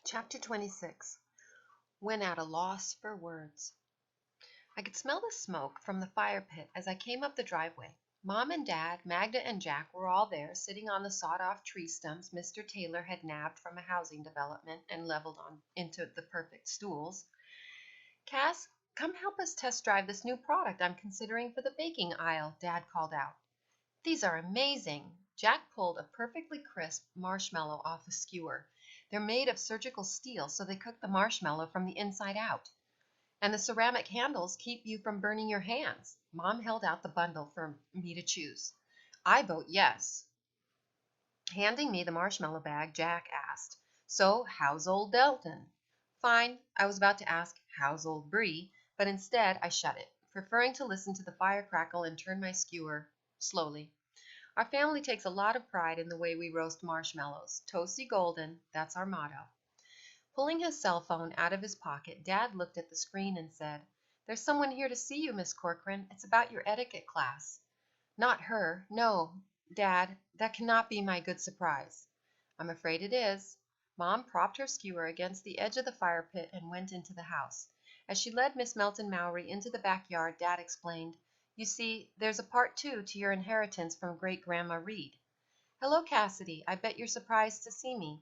Chapter 26. When at a loss for words. I could smell the smoke from the fire pit as I came up the driveway. Mom and Dad, Magda and Jack were all there, sitting on the sawed-off tree stumps Mr. Taylor had nabbed from a housing development and leveled on into the perfect stools. "Cass, come help us test drive this new product I'm considering for the baking aisle," Dad called out. "These are amazing." Jack pulled a perfectly crisp marshmallow off a skewer. "They're made of surgical steel, so they cook the marshmallow from the inside out. And the ceramic handles keep you from burning your hands." Mom held out the bundle for me to choose. I vote yes. Handing me the marshmallow bag, Jack asked, "So, how's old Delton?" "Fine." I was about to ask, "How's old Bree?" but instead I shut it, preferring to listen to the fire crackle and turn my skewer slowly. Our family takes a lot of pride in the way we roast marshmallows. Toasty golden, that's our motto. Pulling his cell phone out of his pocket, Dad looked at the screen and said, "There's someone here to see you, Miss Corcoran. It's about your etiquette class." "Not her. No, Dad, that cannot be my good surprise." "I'm afraid it is." Mom propped her skewer against the edge of the fire pit and went into the house. As she led Miss Melton Mowry into the backyard, Dad explained, "You see, there's a part 2 to your inheritance from Great-Grandma Reed. Hello, Cassidy. I bet you're surprised to see me."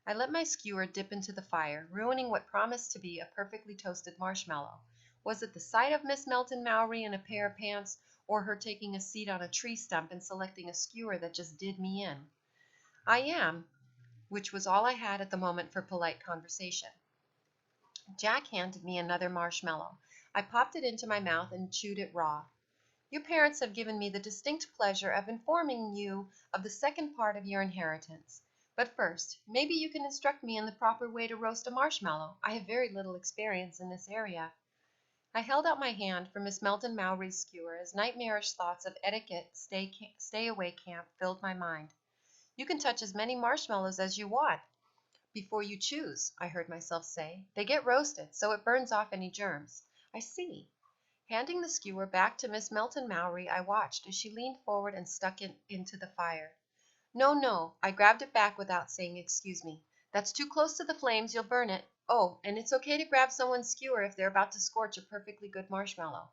I let my skewer dip into the fire, ruining what promised to be a perfectly toasted marshmallow. Was it the sight of Miss Melton Mowry in a pair of pants, or her taking a seat on a tree stump and selecting a skewer that just did me in? "I am," which was all I had at the moment for polite conversation. Jack handed me another marshmallow. I popped it into my mouth and chewed it raw. "Your parents have given me the distinct pleasure of informing you of the second part of your inheritance. But first, maybe you can instruct me in the proper way to roast a marshmallow. I have very little experience in this area." I held out my hand for Miss Melton Mowry's skewer as nightmarish thoughts of etiquette stay-away camp filled my mind. "You can touch as many marshmallows as you want before you choose," I heard myself say. "They get roasted, so it burns off any germs." "I see." Handing the skewer back to Miss Melton Mowry, I watched as she leaned forward and stuck it into the fire. "No, no." I grabbed it back without saying excuse me. "That's too close to the flames. You'll burn it. Oh, and it's okay to grab someone's skewer if they're about to scorch a perfectly good marshmallow.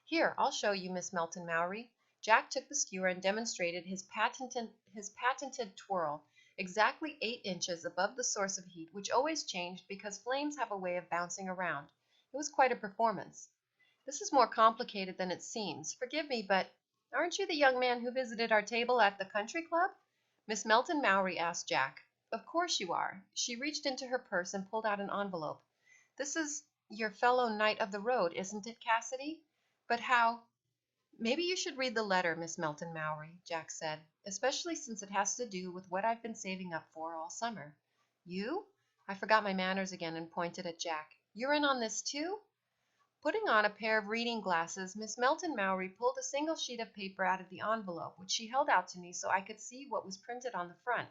Here, I'll show you, Miss Melton Mowry." Jack took the skewer and demonstrated his patented twirl, exactly 8 inches above the source of heat, which always changed because flames have a way of bouncing around. It was quite a performance. "This is more complicated than it seems. Forgive me, but aren't you the young man who visited our table at the country club?" Miss Melton Mowry asked Jack. "Of course you are." She reached into her purse and pulled out an envelope. "This is your fellow knight of the road, isn't it, Cassidy? But how—" "Maybe you should read the letter, Miss Melton Mowry," Jack said, "especially since it has to do with what I've been saving up for all summer." "You?" I forgot my manners again and pointed at Jack. "You're in on this too?" Putting on a pair of reading glasses, Miss Melton Mowry pulled a single sheet of paper out of the envelope, which she held out to me so I could see what was printed on the front.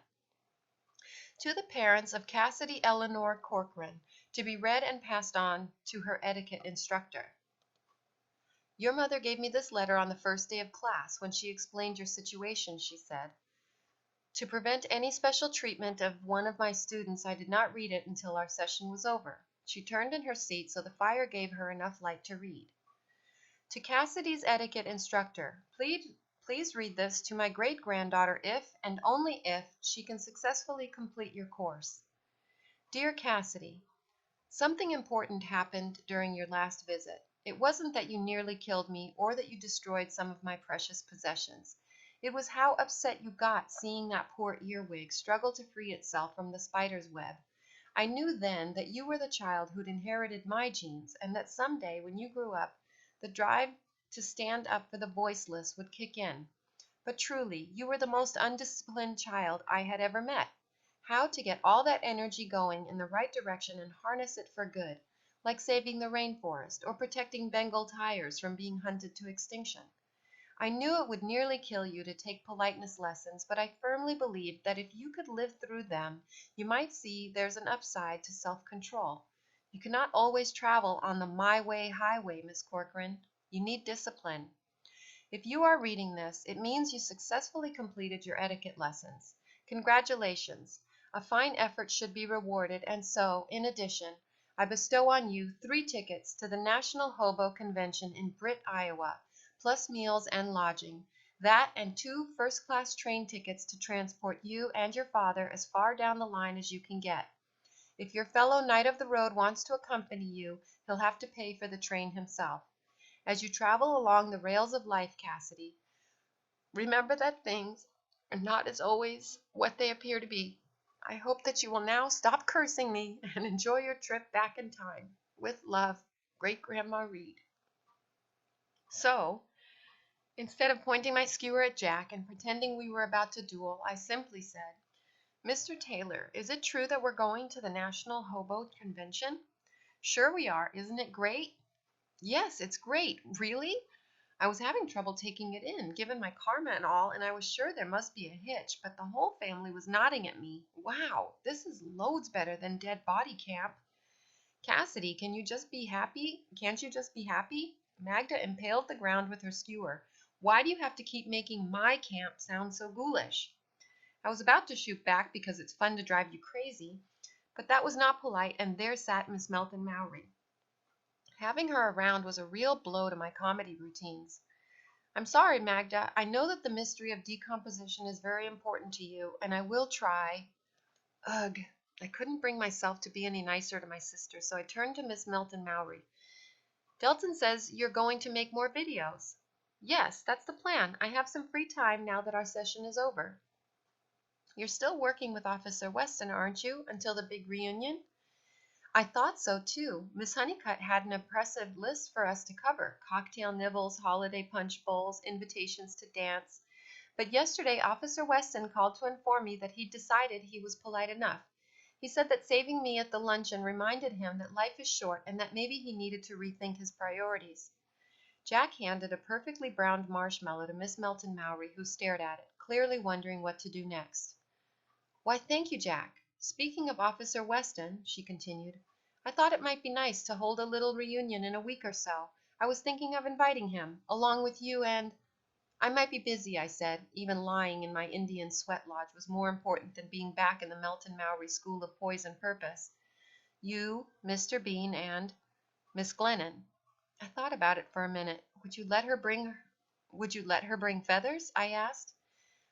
"To the parents of Cassidy Eleanor Corcoran, to be read and passed on to her etiquette instructor. Your mother gave me this letter on the first day of class when she explained your situation," she said. "To prevent any special treatment of one of my students, I did not read it until our session was over." She turned in her seat so the fire gave her enough light to read. "To Cassidy's etiquette instructor, please read this to my great-granddaughter if, and only if, she can successfully complete your course. Dear Cassidy, something important happened during your last visit. It wasn't that you nearly killed me or that you destroyed some of my precious possessions. It was how upset you got seeing that poor earwig struggle to free itself from the spider's web. I knew then that you were the child who'd inherited my genes, and that someday when you grew up, the drive to stand up for the voiceless would kick in. But truly, you were the most undisciplined child I had ever met. How to get all that energy going in the right direction and harness it for good, like saving the rainforest or protecting Bengal tigers from being hunted to extinction. I knew it would nearly kill you to take politeness lessons, but I firmly believed that if you could live through them, you might see there's an upside to self-control. You cannot always travel on the my way highway, Miss Corcoran. You need discipline. If you are reading this, it means you successfully completed your etiquette lessons. Congratulations. A fine effort should be rewarded, and so, in addition, I bestow on you 3 tickets to the National Hobo Convention in Britt, Iowa, plus meals and lodging. That and 2 first-class train tickets to transport you and your father as far down the line as you can get. If your fellow Knight of the Road wants to accompany you, he'll have to pay for the train himself. As you travel along the rails of life, Cassidy, remember that things are not as always what they appear to be. I hope that you will now stop cursing me and enjoy your trip back in time. With love, Great Grandma Reed. So, instead of pointing my skewer at Jack and pretending we were about to duel, I simply said, Mr. Taylor, is it true that we're going to the National Hobo Convention? Sure we are. Isn't it great? Yes, it's great. Really? I was having trouble taking it in, given my karma and all, and I was sure there must be a hitch, but the whole family was nodding at me. Wow, this is loads better than Dead Body Camp. Cassidy, can't you just be happy? Magda impaled the ground with her skewer. Why do you have to keep making my camp sound so ghoulish? I was about to shoot back because it's fun to drive you crazy, but that was not polite, and there sat Miss Melton Mowry. Having her around was a real blow to my comedy routines. I'm sorry, Magda. I know that the mystery of decomposition is very important to you, and I will try. Ugh. I couldn't bring myself to be any nicer to my sister, so I turned to Miss Melton Mowry. Delton says you're going to make more videos. Yes, that's the plan. I have some free time now that our session is over. You're still working with Officer Weston, aren't you, until the big reunion? I thought so, too. Miss Honeycutt had an impressive list for us to cover. Cocktail nibbles, holiday punch bowls, invitations to dance. But yesterday Officer Weston called to inform me that he'd decided he was polite enough. He said that saving me at the luncheon reminded him that life is short and that maybe he needed to rethink his priorities. Jack handed a perfectly browned marshmallow to Miss Melton Mowry, who stared at it, clearly wondering what to do next. Why, thank you, Jack. Speaking of Officer Weston, she continued, I thought it might be nice to hold a little reunion in a week or so. I was thinking of inviting him, along with you and... I might be busy, I said. Even lying in my Indian sweat lodge was more important than being back in the Melton Mowry School of Poison Purpose. You, Mr. Bean, and Miss Glennon. I thought about it for a minute. Would you let her bring feathers? I asked.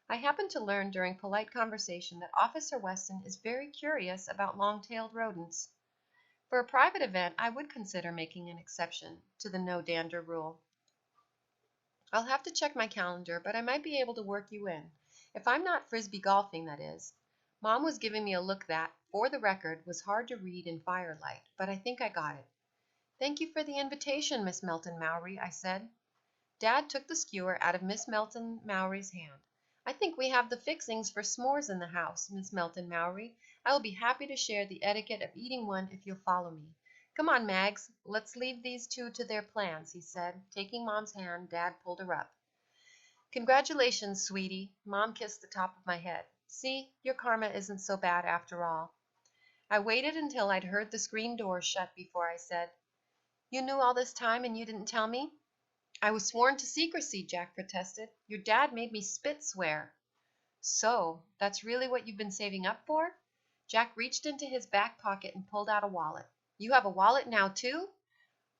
I happened to learn during polite conversation that Officer Weston is very curious about long-tailed rodents. For a private event, I would consider making an exception to the no dander rule. I'll have to check my calendar, but I might be able to work you in. If I'm not frisbee golfing, that is. Mom was giving me a look that, for the record, was hard to read in firelight, but I think I got it. Thank you for the invitation, Miss Melton Mowry, I said. Dad took the skewer out of Miss Melton Mowry's hand. I think we have the fixings for s'mores in the house, Miss Melton Mowry. I will be happy to share the etiquette of eating one if you'll follow me. Come on, Mags, let's leave these two to their plans, he said. Taking Mom's hand, Dad pulled her up. Congratulations, sweetie. Mom kissed the top of my head. See, your karma isn't so bad after all. I waited until I'd heard the screen door shut before I said, You knew all this time and you didn't tell me? I was sworn to secrecy, Jack protested. Your dad made me spit swear. So, that's really what you've been saving up for? Jack reached into his back pocket and pulled out a wallet. You have a wallet now, too?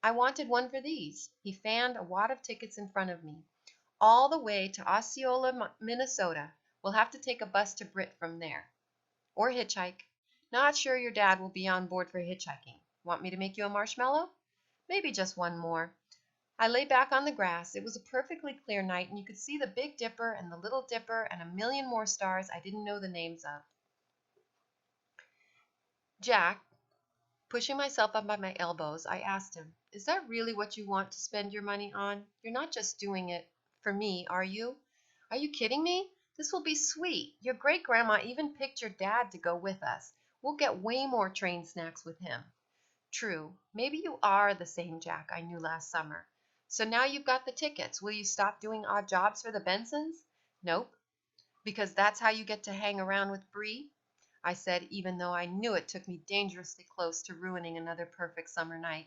I wanted one for these. He fanned a wad of tickets in front of me. All the way to Osceola, Minnesota. We'll have to take a bus to Britt from there. Or hitchhike. Not sure your dad will be on board for hitchhiking. Want me to make you a marshmallow? Maybe just one more. I lay back on the grass. It was a perfectly clear night, and you could see the Big Dipper and the Little Dipper and a million more stars I didn't know the names of. Jack, pushing myself up by my elbows, I asked him, Is that really what you want to spend your money on? You're not just doing it for me, are you? Are you kidding me? This will be sweet. Your great-grandma even picked your dad to go with us. We'll get way more train snacks with him. True. Maybe you are the same Jack I knew last summer. So now you've got the tickets. Will you stop doing odd jobs for the Bensons? Nope. Because that's how you get to hang around with Bree? I said, even though I knew it took me dangerously close to ruining another perfect summer night.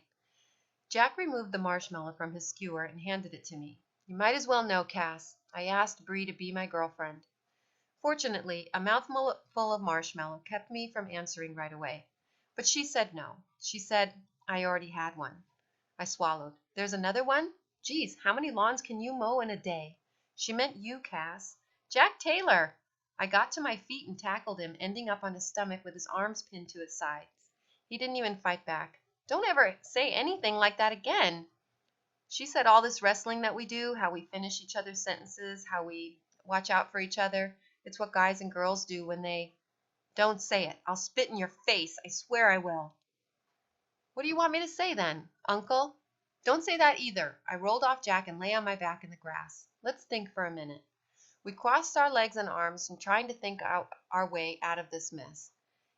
Jack removed the marshmallow from his skewer and handed it to me. You might as well know, Cass. I asked Bree to be my girlfriend. Fortunately, a mouthful full of marshmallow kept me from answering right away. But she said no. She said I already had one. I swallowed. There's another one? Geez, how many lawns can you mow in a day? She meant you, Cass. Jack Taylor! I got to my feet and tackled him, ending up on his stomach with his arms pinned to his sides. He didn't even fight back. Don't ever say anything like that again. She said all this wrestling that we do, how we finish each other's sentences, how we watch out for each other, it's what guys and girls do when they... Don't say it. I'll spit in your face. I swear I will. What do you want me to say then, Uncle? Don't say that either. I rolled off Jack and lay on my back in the grass. Let's think for a minute. We crossed our legs and arms and trying to think out our way out of this mess.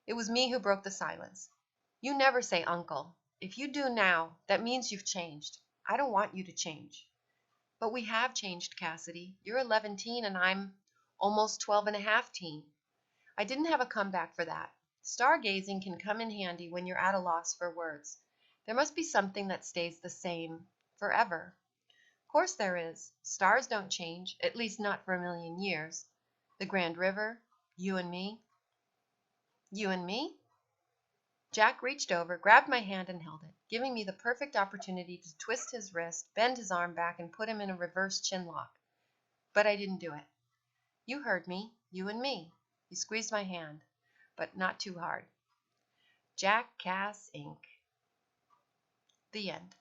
It was me who broke the silence. You never say uncle. If you do now, that means you've changed. I don't want you to change. But we have changed, Cassidy. You're 11-teen and I'm almost 12-and-a-half-teen. I didn't have a comeback for that. Stargazing can come in handy when you're at a loss for words. There must be something that stays the same forever. Of course there is. Stars don't change, at least not for a million years. The Grand River, you and me. You and me? Jack reached over, grabbed my hand and held it, giving me the perfect opportunity to twist his wrist, bend his arm back, and put him in a reverse chin lock. But I didn't do it. You heard me, you and me. He squeezed my hand, but not too hard. Jack, Cass, Inc. The end.